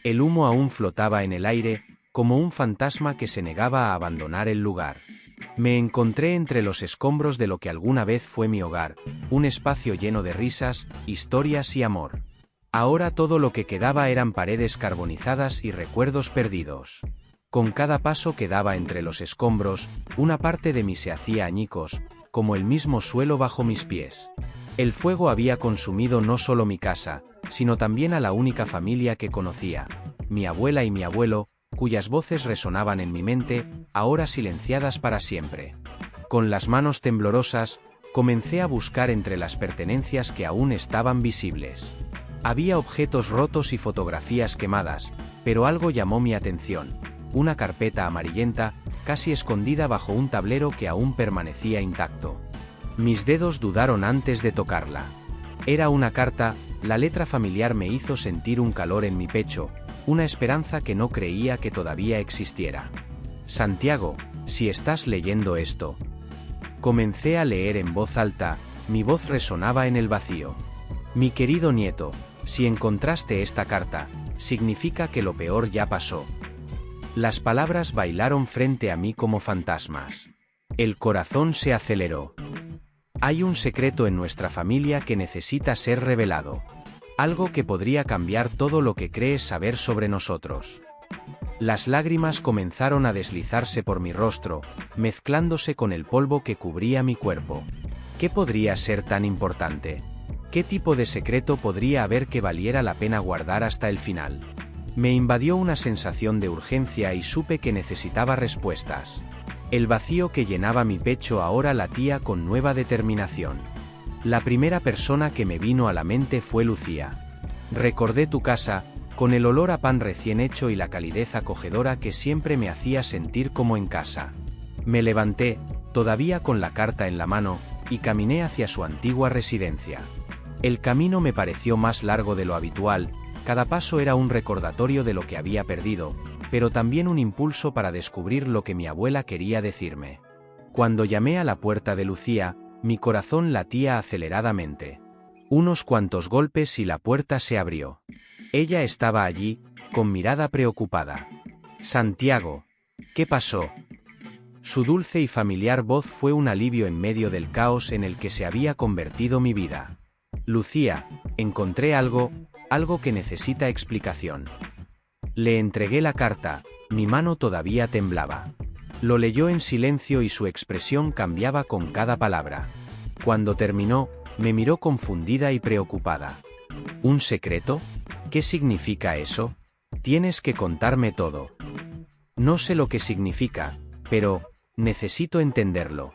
El humo aún flotaba en el aire, como un fantasma que se negaba a abandonar el lugar. Me encontré entre los escombros de lo que alguna vez fue mi hogar, un espacio lleno de risas, historias y amor. Ahora todo lo que quedaba eran paredes carbonizadas y recuerdos perdidos. Con cada paso que daba entre los escombros, una parte de mí se hacía añicos, como el mismo suelo bajo mis pies. El fuego había consumido no solo mi casa, sino también a la única familia que conocía, mi abuela y mi abuelo, cuyas voces resonaban en mi mente, ahora silenciadas para siempre. Con las manos temblorosas, comencé a buscar entre las pertenencias que aún estaban visibles. Había objetos rotos y fotografías quemadas, pero algo llamó mi atención. Una carpeta amarillenta, casi escondida bajo un tablero que aún permanecía intacto. Mis dedos dudaron antes de tocarla. Era una carta, la letra familiar me hizo sentir un calor en mi pecho, una esperanza que no creía que todavía existiera. Santiago, si estás leyendo esto. Comencé a leer en voz alta, mi voz resonaba en el vacío. Mi querido nieto, si encontraste esta carta, significa que lo peor ya pasó. Las palabras bailaron frente a mí como fantasmas. El corazón se aceleró. Hay un secreto en nuestra familia que necesita ser revelado. Algo que podría cambiar todo lo que crees saber sobre nosotros. Las lágrimas comenzaron a deslizarse por mi rostro, mezclándose con el polvo que cubría mi cuerpo. ¿Qué podría ser tan importante? ¿Qué tipo de secreto podría haber que valiera la pena guardar hasta el final? Me invadió una sensación de urgencia y supe que necesitaba respuestas. El vacío que llenaba mi pecho ahora latía con nueva determinación. La primera persona que me vino a la mente fue Lucía. Recordé tu casa, con el olor a pan recién hecho y la calidez acogedora que siempre me hacía sentir como en casa. Me levanté, todavía con la carta en la mano, y caminé hacia su antigua residencia. El camino me pareció más largo de lo habitual, cada paso era un recordatorio de lo que había perdido, pero también un impulso para descubrir lo que mi abuela quería decirme. Cuando llamé a la puerta de Lucía, mi corazón latía aceleradamente. Unos cuantos golpes y la puerta se abrió. Ella estaba allí, con mirada preocupada. Santiago, ¿qué pasó? Su dulce y familiar voz fue un alivio en medio del caos en el que se había convertido mi vida. Lucía, encontré algo que necesita explicación. Le entregué la carta, mi mano todavía temblaba. Lo leyó en silencio y su expresión cambiaba con cada palabra. Cuando terminó, me miró confundida y preocupada. ¿Un secreto? ¿Qué significa eso? Tienes que contarme todo. No sé lo que significa, pero necesito entenderlo.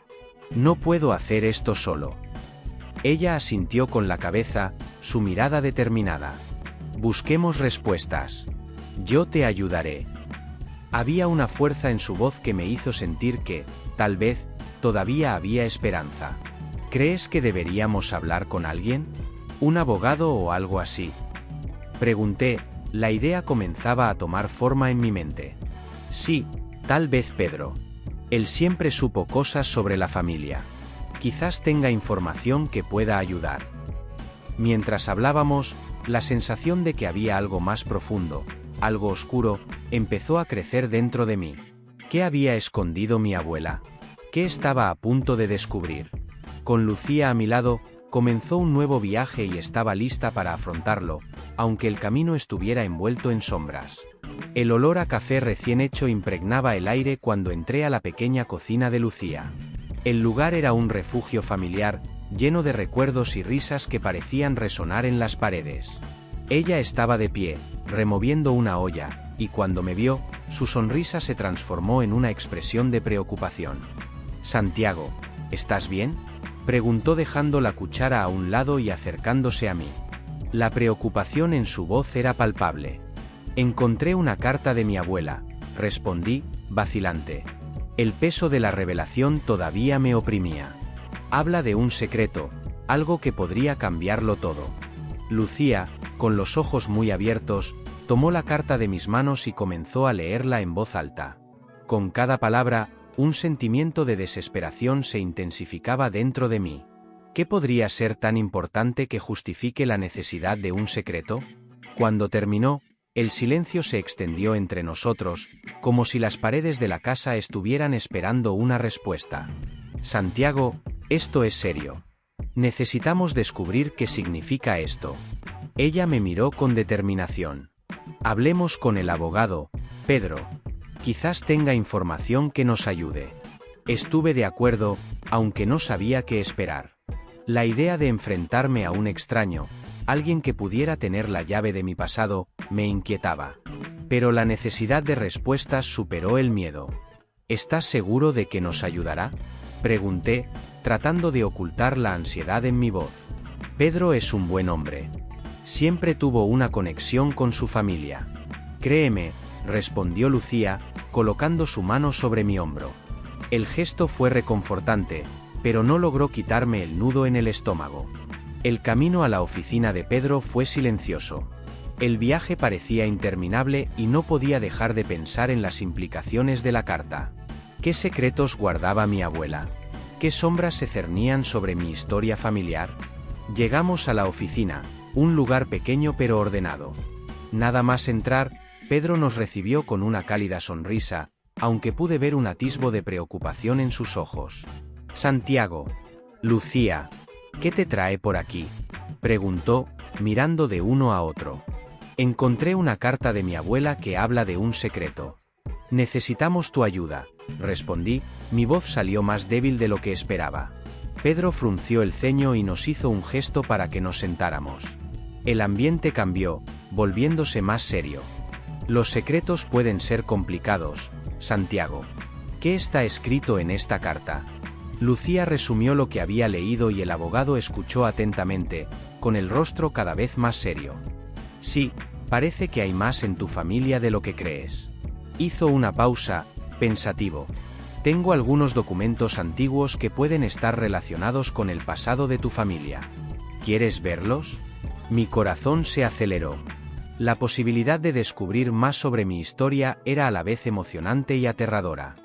No puedo hacer esto solo. Ella asintió con la cabeza, su mirada determinada. Busquemos respuestas. Yo te ayudaré. Había una fuerza en su voz que me hizo sentir que, tal vez, todavía había esperanza. ¿Crees que deberíamos hablar con alguien? ¿Un abogado o algo así? Pregunté, la idea comenzaba a tomar forma en mi mente. Sí, tal vez Pedro. Él siempre supo cosas sobre la familia. Quizás tenga información que pueda ayudar. Mientras hablábamos, la sensación de que había algo más profundo, algo oscuro, empezó a crecer dentro de mí. ¿Qué había escondido mi abuela? ¿Qué estaba a punto de descubrir? Con Lucía a mi lado, comenzó un nuevo viaje y estaba lista para afrontarlo, aunque el camino estuviera envuelto en sombras. El olor a café recién hecho impregnaba el aire cuando entré a la pequeña cocina de Lucía. El lugar era un refugio familiar, lleno de recuerdos y risas que parecían resonar en las paredes. Ella estaba de pie, removiendo una olla, y cuando me vio, su sonrisa se transformó en una expresión de preocupación. «Santiago, ¿estás bien?», preguntó dejando la cuchara a un lado y acercándose a mí. La preocupación en su voz era palpable. «Encontré una carta de mi abuela», respondí, vacilante. El peso de la revelación todavía me oprimía. Habla de un secreto, algo que podría cambiarlo todo. Lucía, con los ojos muy abiertos, tomó la carta de mis manos y comenzó a leerla en voz alta. Con cada palabra, un sentimiento de desesperación se intensificaba dentro de mí. ¿Qué podría ser tan importante que justifique la necesidad de un secreto? Cuando terminó, El silencio se extendió entre nosotros, como si las paredes de la casa estuvieran esperando una respuesta. Santiago, esto es serio. Necesitamos descubrir qué significa esto. Ella me miró con determinación. Hablemos con el abogado, Pedro. Quizás tenga información que nos ayude. Estuve de acuerdo, aunque no sabía qué esperar. La idea de enfrentarme a un extraño, alguien que pudiera tener la llave de mi pasado, me inquietaba. Pero la necesidad de respuestas superó el miedo. ¿Estás seguro de que nos ayudará?, pregunté, tratando de ocultar la ansiedad en mi voz. Pedro es un buen hombre. Siempre tuvo una conexión con su familia. Créeme, respondió Lucía, colocando su mano sobre mi hombro. El gesto fue reconfortante, pero no logró quitarme el nudo en el estómago. El camino a la oficina de Pedro fue silencioso. El viaje parecía interminable y no podía dejar de pensar en las implicaciones de la carta. ¿Qué secretos guardaba mi abuela? ¿Qué sombras se cernían sobre mi historia familiar? Llegamos a la oficina, un lugar pequeño pero ordenado. Nada más entrar, Pedro nos recibió con una cálida sonrisa, aunque pude ver un atisbo de preocupación en sus ojos. Santiago. Lucía. ¿Qué te trae por aquí?, preguntó, mirando de uno a otro. Encontré una carta de mi abuela que habla de un secreto. Necesitamos tu ayuda, respondí, mi voz salió más débil de lo que esperaba. Pedro frunció el ceño y nos hizo un gesto para que nos sentáramos. El ambiente cambió, volviéndose más serio. Los secretos pueden ser complicados, Santiago. ¿Qué está escrito en esta carta? Lucía resumió lo que había leído y el abogado escuchó atentamente, con el rostro cada vez más serio. Sí, parece que hay más en tu familia de lo que crees. Hizo una pausa, pensativo. Tengo algunos documentos antiguos que pueden estar relacionados con el pasado de tu familia. ¿Quieres verlos? Mi corazón se aceleró. La posibilidad de descubrir más sobre mi historia era a la vez emocionante y aterradora.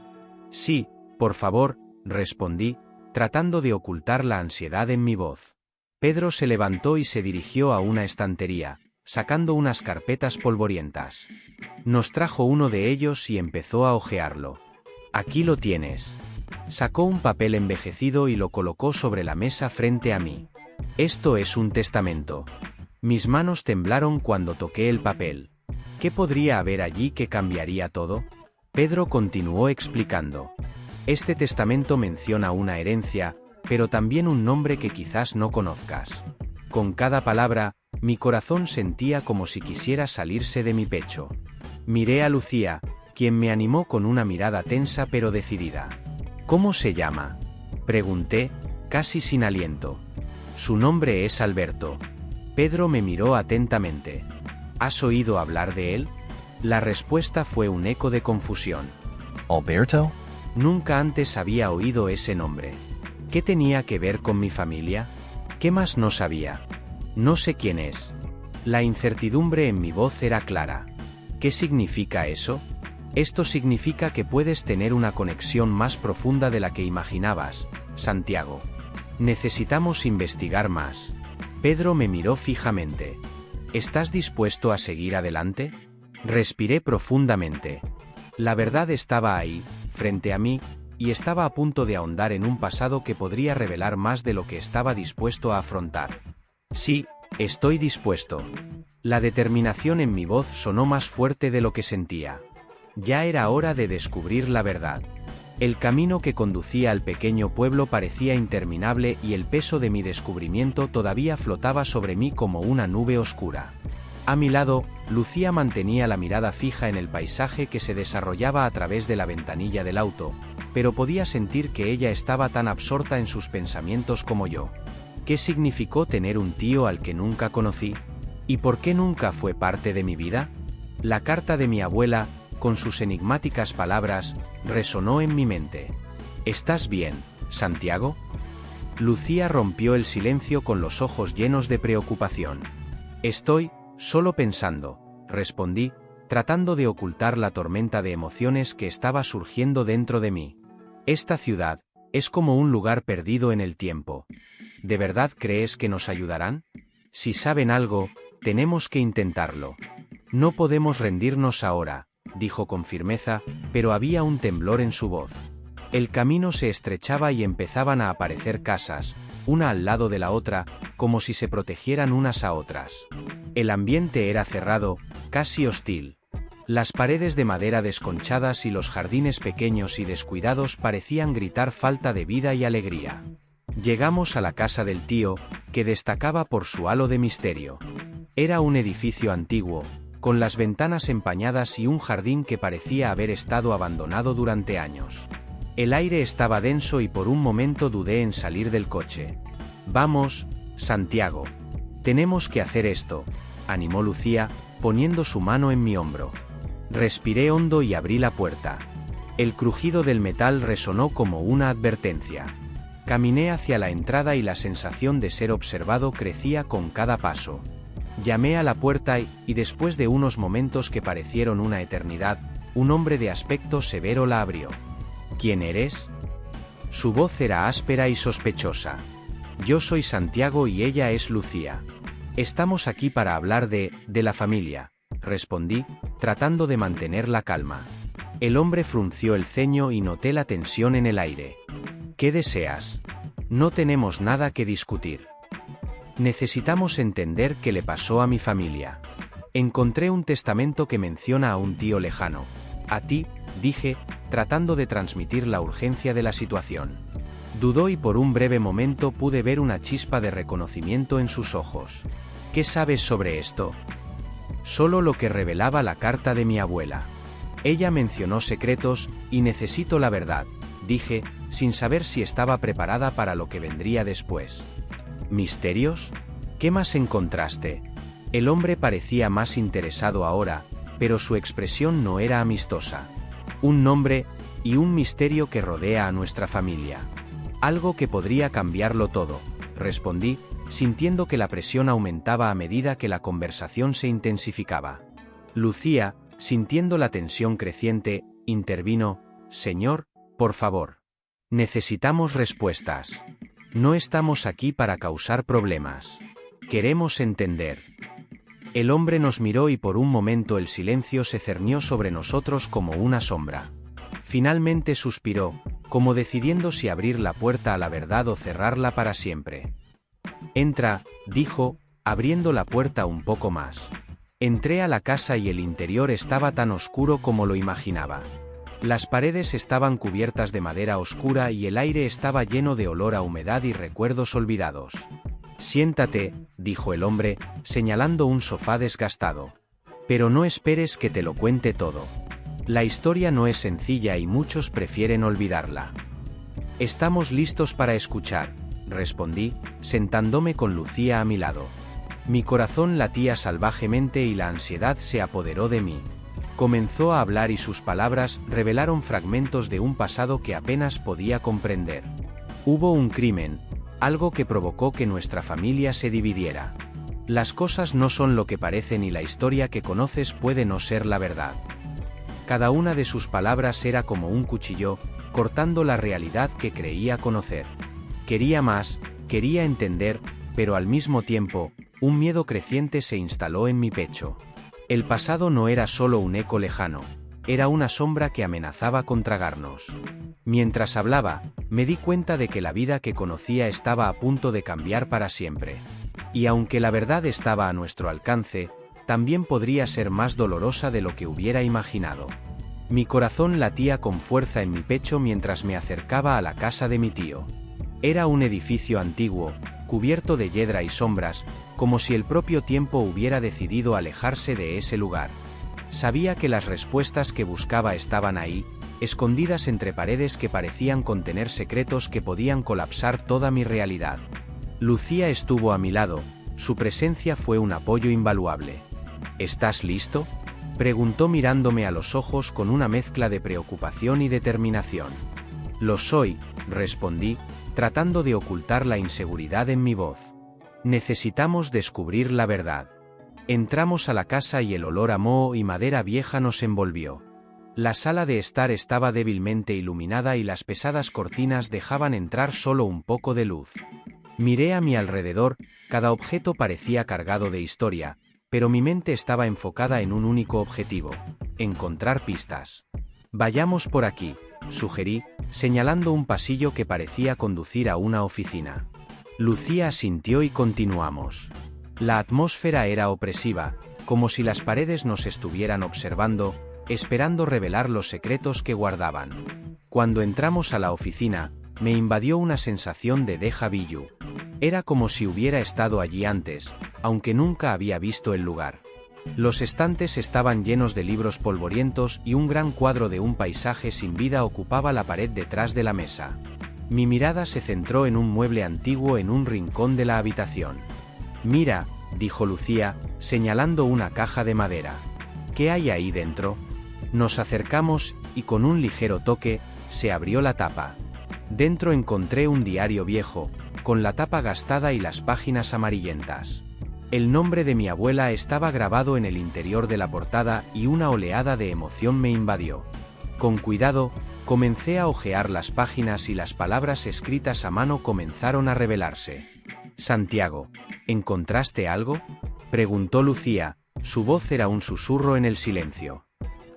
Sí, por favor, respondí, tratando de ocultar la ansiedad en mi voz. Pedro se levantó y se dirigió a una estantería, sacando unas carpetas polvorientas. Nos trajo uno de ellos y empezó a hojearlo. Aquí lo tienes. Sacó un papel envejecido y lo colocó sobre la mesa frente a mí. Esto es un testamento. Mis manos temblaron cuando toqué el papel. ¿Qué podría haber allí que cambiaría todo? Pedro continuó explicando. Este testamento menciona una herencia, pero también un nombre que quizás no conozcas. Con cada palabra, mi corazón sentía como si quisiera salirse de mi pecho. Miré a Lucía, quien me animó con una mirada tensa pero decidida. ¿Cómo se llama?, pregunté, casi sin aliento. Su nombre es Alberto. Pedro me miró atentamente. ¿Has oído hablar de él? La respuesta fue un eco de confusión. ¿Alberto? Nunca antes había oído ese nombre. ¿Qué tenía que ver con mi familia? ¿Qué más no sabía? No sé quién es. La incertidumbre en mi voz era clara. ¿Qué significa eso? Esto significa que puedes tener una conexión más profunda de la que imaginabas, Santiago. Necesitamos investigar más. Pedro me miró fijamente. ¿Estás dispuesto a seguir adelante? Respiré profundamente. La verdad estaba ahí, frente a mí, y estaba a punto de ahondar en un pasado que podría revelar más de lo que estaba dispuesto a afrontar. Sí, estoy dispuesto. La determinación en mi voz sonó más fuerte de lo que sentía. Ya era hora de descubrir la verdad. El camino que conducía al pequeño pueblo parecía interminable y el peso de mi descubrimiento todavía flotaba sobre mí como una nube oscura. A mi lado, Lucía mantenía la mirada fija en el paisaje que se desarrollaba a través de la ventanilla del auto, pero podía sentir que ella estaba tan absorta en sus pensamientos como yo. ¿Qué significó tener un tío al que nunca conocí? ¿Y por qué nunca fue parte de mi vida? La carta de mi abuela, con sus enigmáticas palabras, resonó en mi mente. ¿Estás bien, Santiago? Lucía rompió el silencio con los ojos llenos de preocupación. Estoy solo pensando, respondí, tratando de ocultar la tormenta de emociones que estaba surgiendo dentro de mí. Esta ciudad es como un lugar perdido en el tiempo. ¿De verdad crees que nos ayudarán? Si saben algo, tenemos que intentarlo. No podemos rendirnos ahora, dijo con firmeza, pero había un temblor en su voz. El camino se estrechaba y empezaban a aparecer casas, una al lado de la otra, como si se protegieran unas a otras. El ambiente era cerrado, casi hostil. Las paredes de madera desconchadas y los jardines pequeños y descuidados parecían gritar falta de vida y alegría. Llegamos a la casa del tío, que destacaba por su halo de misterio. Era un edificio antiguo, con las ventanas empañadas y un jardín que parecía haber estado abandonado durante años. El aire estaba denso y por un momento dudé en salir del coche. Vamos, Santiago. Tenemos que hacer esto, animó Lucía, poniendo su mano en mi hombro. Respiré hondo y abrí la puerta. El crujido del metal resonó como una advertencia. Caminé hacia la entrada y la sensación de ser observado crecía con cada paso. Llamé a la puerta y después de unos momentos que parecieron una eternidad, un hombre de aspecto severo la abrió. ¿Quién eres? Su voz era áspera y sospechosa. Yo soy Santiago y ella es Lucía. Estamos aquí para hablar de la familia, respondí, tratando de mantener la calma. El hombre frunció el ceño y noté la tensión en el aire. ¿Qué deseas? No tenemos nada que discutir. Necesitamos entender qué le pasó a mi familia. Encontré un testamento que menciona a un tío lejano. A ti, dije, tratando de transmitir la urgencia de la situación. Dudó y por un breve momento pude ver una chispa de reconocimiento en sus ojos. ¿Qué sabes sobre esto? Solo lo que revelaba la carta de mi abuela. Ella mencionó secretos, y necesito la verdad, dije, sin saber si estaba preparada para lo que vendría después. ¿Misterios? ¿Qué más encontraste? El hombre parecía más interesado ahora, pero su expresión no era amistosa. Un nombre, y un misterio que rodea a nuestra familia. Algo que podría cambiarlo todo, respondí, sintiendo que la presión aumentaba a medida que la conversación se intensificaba. Lucía, sintiendo la tensión creciente, intervino, «Señor, por favor. Necesitamos respuestas. No estamos aquí para causar problemas. Queremos entender». El hombre nos miró y por un momento el silencio se cernió sobre nosotros como una sombra. Finalmente suspiró, como decidiendo si abrir la puerta a la verdad o cerrarla para siempre. «Entra», dijo, abriendo la puerta un poco más. Entré a la casa y el interior estaba tan oscuro como lo imaginaba. Las paredes estaban cubiertas de madera oscura y el aire estaba lleno de olor a humedad y recuerdos olvidados. «Siéntate», dijo el hombre, señalando un sofá desgastado. «Pero no esperes que te lo cuente todo. La historia no es sencilla y muchos prefieren olvidarla». «Estamos listos para escuchar», respondí, sentándome con Lucía a mi lado. Mi corazón latía salvajemente y la ansiedad se apoderó de mí. Comenzó a hablar y sus palabras revelaron fragmentos de un pasado que apenas podía comprender. Hubo un crimen, algo que provocó que nuestra familia se dividiera. Las cosas no son lo que parecen y la historia que conoces puede no ser la verdad. Cada una de sus palabras era como un cuchillo, cortando la realidad que creía conocer. Quería más, quería entender, pero al mismo tiempo, un miedo creciente se instaló en mi pecho. El pasado no era solo un eco lejano, era una sombra que amenazaba con tragarnos. Mientras hablaba, me di cuenta de que la vida que conocía estaba a punto de cambiar para siempre. Y aunque la verdad estaba a nuestro alcance, también podría ser más dolorosa de lo que hubiera imaginado. Mi corazón latía con fuerza en mi pecho mientras me acercaba a la casa de mi tío. Era un edificio antiguo, cubierto de hiedra y sombras, como si el propio tiempo hubiera decidido alejarse de ese lugar. Sabía que las respuestas que buscaba estaban ahí, escondidas entre paredes que parecían contener secretos que podían colapsar toda mi realidad. Lucía estuvo a mi lado, su presencia fue un apoyo invaluable. ¿Estás listo?, preguntó mirándome a los ojos con una mezcla de preocupación y determinación. Lo soy, respondí, tratando de ocultar la inseguridad en mi voz. Necesitamos descubrir la verdad. Entramos a la casa y el olor a moho y madera vieja nos envolvió. La sala de estar estaba débilmente iluminada y las pesadas cortinas dejaban entrar solo un poco de luz. Miré a mi alrededor, cada objeto parecía cargado de historia, pero mi mente estaba enfocada en un único objetivo: encontrar pistas. Vayamos por aquí, sugerí, señalando un pasillo que parecía conducir a una oficina. Lucía asintió y continuamos. La atmósfera era opresiva, como si las paredes nos estuvieran observando, esperando revelar los secretos que guardaban. Cuando entramos a la oficina, me invadió una sensación de déjà vu. Era como si hubiera estado allí antes, aunque nunca había visto el lugar. Los estantes estaban llenos de libros polvorientos y un gran cuadro de un paisaje sin vida ocupaba la pared detrás de la mesa. Mi mirada se centró en un mueble antiguo en un rincón de la habitación. «Mira», dijo Lucía, señalando una caja de madera. «¿Qué hay ahí dentro?». Nos acercamos y con un ligero toque, se abrió la tapa. Dentro encontré un diario viejo, con la tapa gastada y las páginas amarillentas. El nombre de mi abuela estaba grabado en el interior de la portada y una oleada de emoción me invadió. Con cuidado, comencé a hojear las páginas y las palabras escritas a mano comenzaron a revelarse. «Santiago, ¿encontraste algo?», preguntó Lucía, su voz era un susurro en el silencio.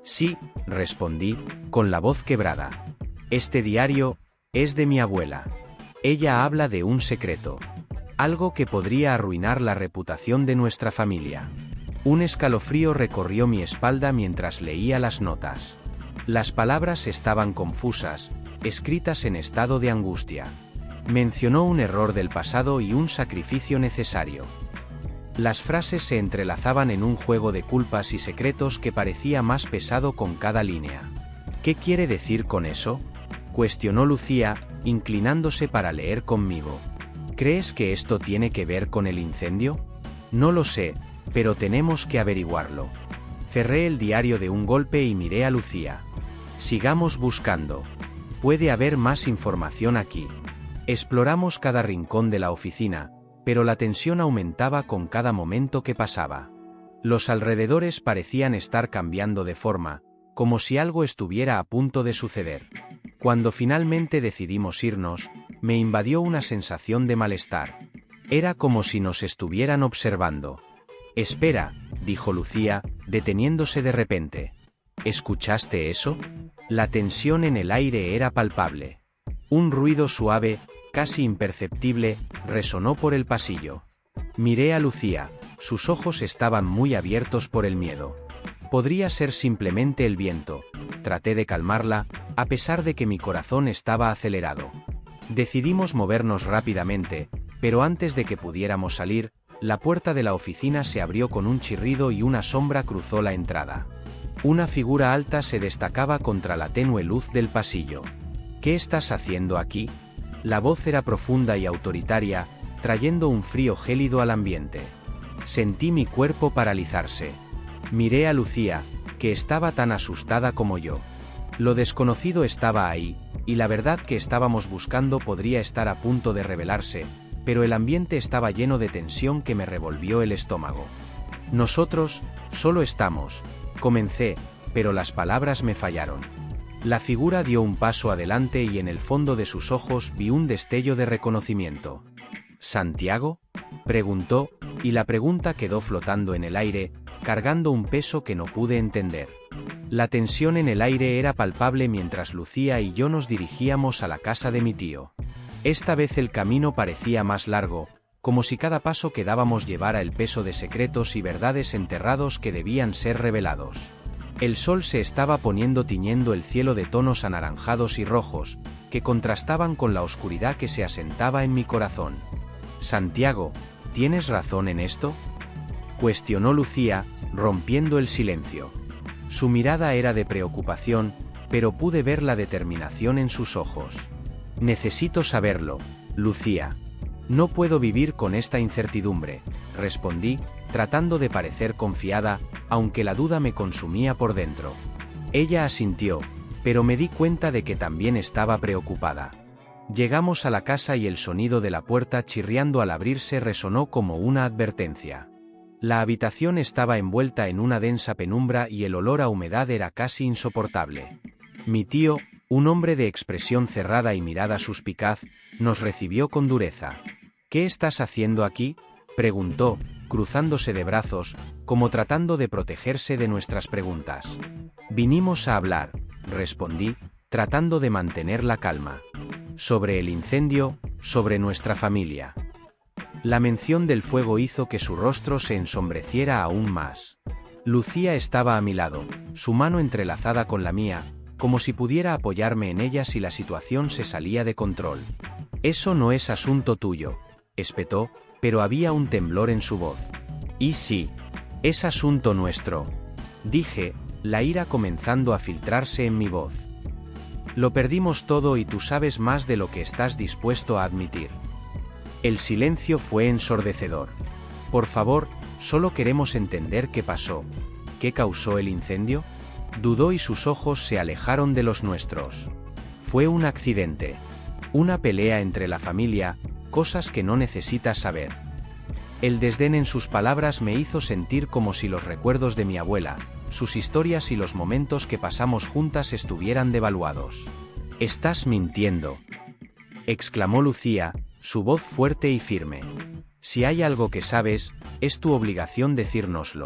«Sí», respondí, con la voz quebrada. «Este diario es de mi abuela. Ella habla de un secreto. Algo que podría arruinar la reputación de nuestra familia». Un escalofrío recorrió mi espalda mientras leía las notas. Las palabras estaban confusas, escritas en estado de angustia. Mencionó un error del pasado y un sacrificio necesario. Las frases se entrelazaban en un juego de culpas y secretos que parecía más pesado con cada línea. «¿Qué quiere decir con eso?», cuestionó Lucía, inclinándose para leer conmigo. «¿Crees que esto tiene que ver con el incendio?». «No lo sé, pero tenemos que averiguarlo». Cerré el diario de un golpe y miré a Lucía. «Sigamos buscando. Puede haber más información aquí». Exploramos cada rincón de la oficina, pero la tensión aumentaba con cada momento que pasaba. Los alrededores parecían estar cambiando de forma, como si algo estuviera a punto de suceder. Cuando finalmente decidimos irnos, me invadió una sensación de malestar. Era como si nos estuvieran observando. «Espera», dijo Lucía, deteniéndose de repente. «¿Escuchaste eso?». La tensión en el aire era palpable. Un ruido suave, casi imperceptible, resonó por el pasillo. Miré a Lucía, sus ojos estaban muy abiertos por el miedo. Podría ser simplemente el viento. Traté de calmarla, a pesar de que mi corazón estaba acelerado. Decidimos movernos rápidamente, pero antes de que pudiéramos salir, la puerta de la oficina se abrió con un chirrido y una sombra cruzó la entrada. Una figura alta se destacaba contra la tenue luz del pasillo. «¿Qué estás haciendo aquí?». La voz era profunda y autoritaria, trayendo un frío gélido al ambiente. Sentí mi cuerpo paralizarse. Miré a Lucía, que estaba tan asustada como yo. Lo desconocido estaba ahí, y la verdad que estábamos buscando podría estar a punto de revelarse, pero el ambiente estaba lleno de tensión que me revolvió el estómago. «Nosotros, solo estamos», comencé, pero las palabras me fallaron. La figura dio un paso adelante y en el fondo de sus ojos vi un destello de reconocimiento. «¿Santiago?», preguntó, y la pregunta quedó flotando en el aire, cargando un peso que no pude entender. La tensión en el aire era palpable mientras Lucía y yo nos dirigíamos a la casa de mi tío. Esta vez el camino parecía más largo, como si cada paso que dábamos llevara el peso de secretos y verdades enterrados que debían ser revelados. El sol se estaba poniendo tiñendo el cielo de tonos anaranjados y rojos, que contrastaban con la oscuridad que se asentaba en mi corazón. «Santiago, ¿tienes razón en esto?», cuestionó Lucía, rompiendo el silencio. Su mirada era de preocupación, pero pude ver la determinación en sus ojos. «Necesito saberlo, Lucía. No puedo vivir con esta incertidumbre», respondí, tratando de parecer confiada, aunque la duda me consumía por dentro. Ella asintió, pero me di cuenta de que también estaba preocupada. Llegamos a la casa y el sonido de la puerta chirriando al abrirse resonó como una advertencia. La habitación estaba envuelta en una densa penumbra y el olor a humedad era casi insoportable. Mi tío, un hombre de expresión cerrada y mirada suspicaz, nos recibió con dureza. «¿Qué estás haciendo aquí?», preguntó, cruzándose de brazos, como tratando de protegerse de nuestras preguntas. Vinimos a hablar, respondí, tratando de mantener la calma. Sobre el incendio, sobre nuestra familia. La mención del fuego hizo que su rostro se ensombreciera aún más. Lucía estaba a mi lado, su mano entrelazada con la mía, como si pudiera apoyarme en ella si la situación se salía de control. Eso no es asunto tuyo, espetó, pero había un temblor en su voz. Y sí, es asunto nuestro, dije, la ira comenzando a filtrarse en mi voz. Lo perdimos todo y tú sabes más de lo que estás dispuesto a admitir. El silencio fue ensordecedor. Por favor, solo queremos entender qué pasó. ¿Qué causó el incendio? Dudó y sus ojos se alejaron de los nuestros. Fue un accidente. Una pelea entre la familia, cosas que no necesitas saber. El desdén en sus palabras me hizo sentir como si los recuerdos de mi abuela, sus historias y los momentos que pasamos juntas estuvieran devaluados. «Estás mintiendo», exclamó Lucía, su voz fuerte y firme. «Si hay algo que sabes, es tu obligación decírnoslo».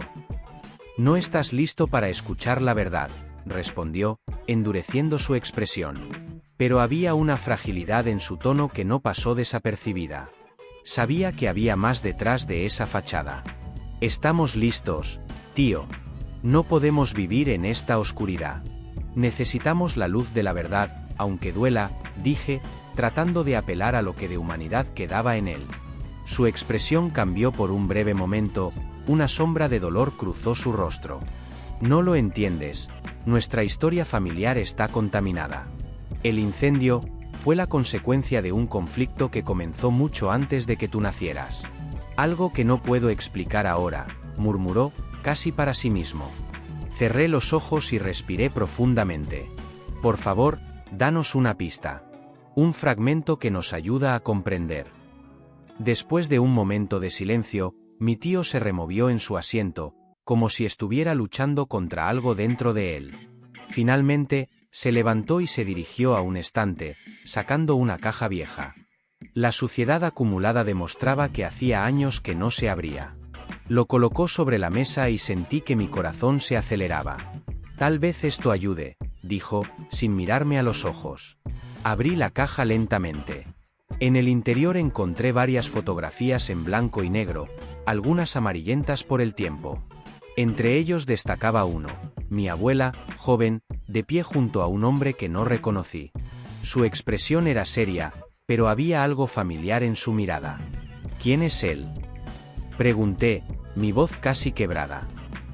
«No estás listo para escuchar la verdad», respondió, endureciendo su expresión. Pero había una fragilidad en su tono que no pasó desapercibida. Sabía que había más detrás de esa fachada. «Estamos listos, tío. No podemos vivir en esta oscuridad. Necesitamos la luz de la verdad, aunque duela», dije, tratando de apelar a lo que de humanidad quedaba en él. Su expresión cambió por un breve momento, una sombra de dolor cruzó su rostro. «No lo entiendes, nuestra historia familiar está contaminada. El incendio fue la consecuencia de un conflicto que comenzó mucho antes de que tú nacieras. Algo que no puedo explicar ahora», murmuró, casi para sí mismo. Cerré los ojos y respiré profundamente. «Por favor, danos una pista. Un fragmento que nos ayuda a comprender». Después de un momento de silencio, mi tío se removió en su asiento, como si estuviera luchando contra algo dentro de él. Finalmente, se levantó y se dirigió a un estante, sacando una caja vieja. La suciedad acumulada demostraba que hacía años que no se abría. Lo colocó sobre la mesa y sentí que mi corazón se aceleraba. «Tal vez esto ayude», dijo, sin mirarme a los ojos. Abrí la caja lentamente. En el interior encontré varias fotografías en blanco y negro, algunas amarillentas por el tiempo. Entre ellos destacaba uno, mi abuela, joven, de pie junto a un hombre que no reconocí. Su expresión era seria, pero había algo familiar en su mirada. «¿Quién es él?», pregunté, mi voz casi quebrada.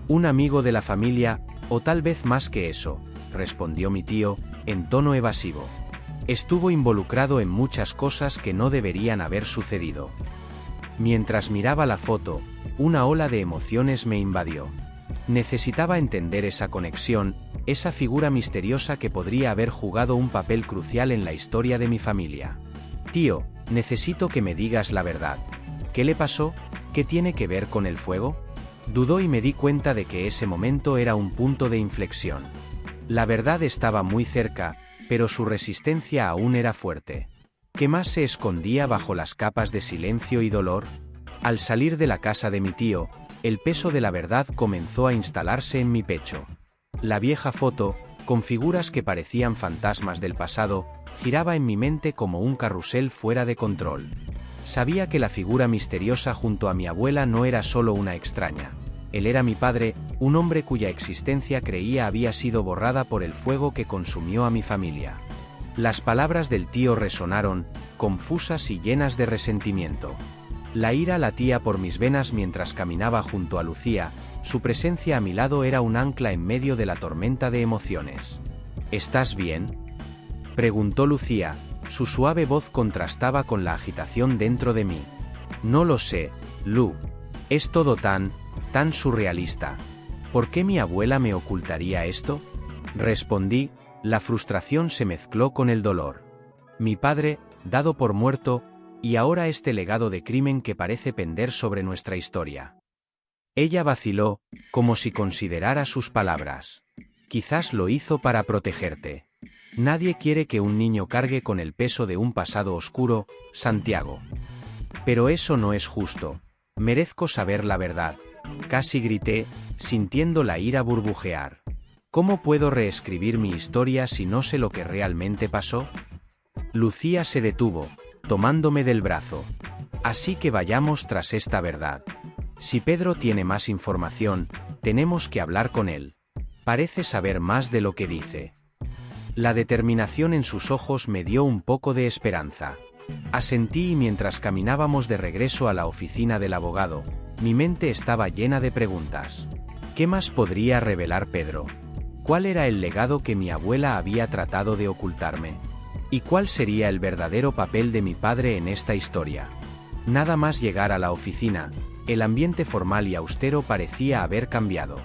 «Un amigo de la familia, o tal vez más que eso», respondió mi tío, en tono evasivo. «Estuvo involucrado en muchas cosas que no deberían haber sucedido». Mientras miraba la foto, una ola de emociones me invadió. Necesitaba entender esa conexión, esa figura misteriosa que podría haber jugado un papel crucial en la historia de mi familia. «Tío, necesito que me digas la verdad. ¿Qué le pasó? ¿Qué tiene que ver con el fuego?». Dudó y me di cuenta de que ese momento era un punto de inflexión. La verdad estaba muy cerca, pero su resistencia aún era fuerte. ¿Qué más se escondía bajo las capas de silencio y dolor? Al salir de la casa de mi tío, el peso de la verdad comenzó a instalarse en mi pecho. La vieja foto, con figuras que parecían fantasmas del pasado, giraba en mi mente como un carrusel fuera de control. Sabía que la figura misteriosa junto a mi abuela no era solo una extraña. Él era mi padre, un hombre cuya existencia creía había sido borrada por el fuego que consumió a mi familia. Las palabras del tío resonaron, confusas y llenas de resentimiento. La ira latía por mis venas mientras caminaba junto a Lucía, su presencia a mi lado era un ancla en medio de la tormenta de emociones. «¿Estás bien?», preguntó Lucía, su suave voz contrastaba con la agitación dentro de mí. «No lo sé, Lu. Es todo tan surrealista. ¿Por qué mi abuela me ocultaría esto?», respondí, la frustración se mezcló con el dolor. Mi padre, dado por muerto, y ahora este legado de crimen que parece pender sobre nuestra historia. Ella vaciló, como si considerara sus palabras. «Quizás lo hizo para protegerte. Nadie quiere que un niño cargue con el peso de un pasado oscuro, Santiago. Pero eso no es justo. Merezco saber la verdad. Casi grité, sintiendo la ira burbujear. ¿Cómo puedo reescribir mi historia si no sé lo que realmente pasó? Lucía se detuvo, tomándome del brazo. Así que vayamos tras esta verdad. Si Pedro tiene más información, tenemos que hablar con él. Parece saber más de lo que dice. La determinación en sus ojos me dio un poco de esperanza. Asentí y mientras caminábamos de regreso a la oficina del abogado, mi mente estaba llena de preguntas. ¿Qué más podría revelar Pedro? ¿Cuál era el legado que mi abuela había tratado de ocultarme? ¿Y cuál sería el verdadero papel de mi padre en esta historia? Nada más llegar a la oficina, el ambiente formal y austero parecía haber cambiado.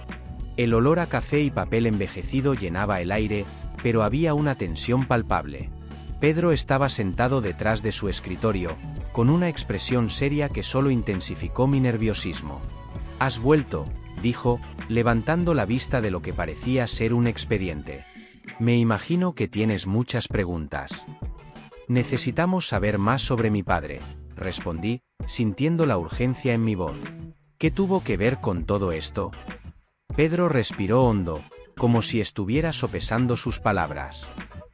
El olor a café y papel envejecido llenaba el aire, pero había una tensión palpable. Pedro estaba sentado detrás de su escritorio, con una expresión seria que solo intensificó mi nerviosismo. «Has vuelto», dijo, levantando la vista de lo que parecía ser un expediente. «Me imagino que tienes muchas preguntas». «Necesitamos saber más sobre mi padre», respondí, sintiendo la urgencia en mi voz. «¿Qué tuvo que ver con todo esto?» Pedro respiró hondo, como si estuviera sopesando sus palabras.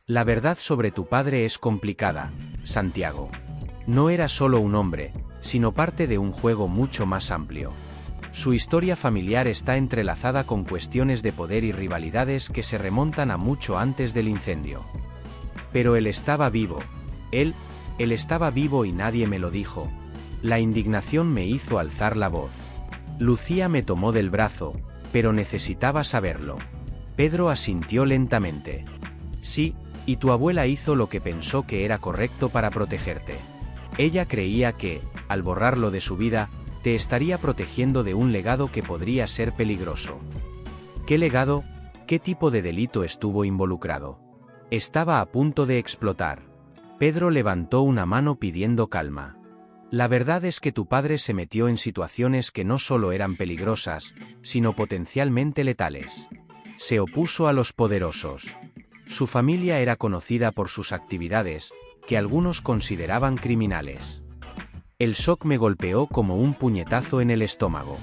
«La verdad sobre tu padre es complicada, Santiago. No era solo un hombre, sino parte de un juego mucho más amplio. Su historia familiar está entrelazada con cuestiones de poder y rivalidades que se remontan a mucho antes del incendio. Pero él estaba vivo. Él estaba vivo y nadie me lo dijo». La indignación me hizo alzar la voz. Lucía me tomó del brazo, pero necesitaba saberlo. Pedro asintió lentamente. «Sí, y tu abuela hizo lo que pensó que era correcto para protegerte. Ella creía que, al borrarlo de su vida, te estaría protegiendo de un legado que podría ser peligroso». «¿Qué legado? ¿Qué tipo de delito estuvo involucrado?» Estaba a punto de explotar. Pedro levantó una mano pidiendo calma. «La verdad es que tu padre se metió en situaciones que no solo eran peligrosas, sino potencialmente letales. Se opuso a los poderosos. Su familia era conocida por sus actividades, que algunos consideraban criminales». El shock me golpeó como un puñetazo en el estómago.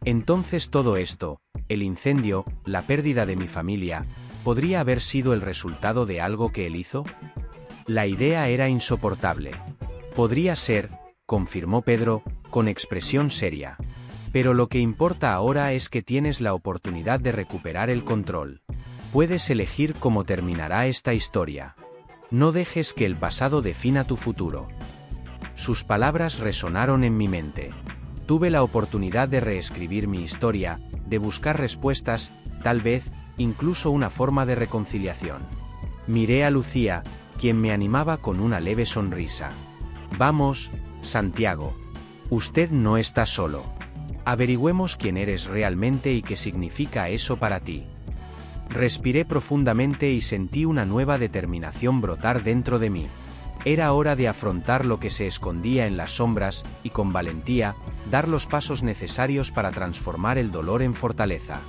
Entonces todo esto, el incendio, la pérdida de mi familia, ¿podría haber sido el resultado de algo que él hizo? La idea era insoportable. «Podría ser», confirmó Pedro, con expresión seria. «Pero lo que importa ahora es que tienes la oportunidad de recuperar el control. Puedes elegir cómo terminará esta historia. No dejes que el pasado defina tu futuro». Sus palabras resonaron en mi mente. Tuve la oportunidad de reescribir mi historia, de buscar respuestas, tal vez, incluso una forma de reconciliación. Miré a Lucía, quien me animaba con una leve sonrisa. «Vamos, Santiago. Usted no está solo. Averigüemos quién eres realmente y qué significa eso para ti». Respiré profundamente y sentí una nueva determinación brotar dentro de mí. Era hora de afrontar lo que se escondía en las sombras y con valentía, dar los pasos necesarios para transformar el dolor en fortaleza.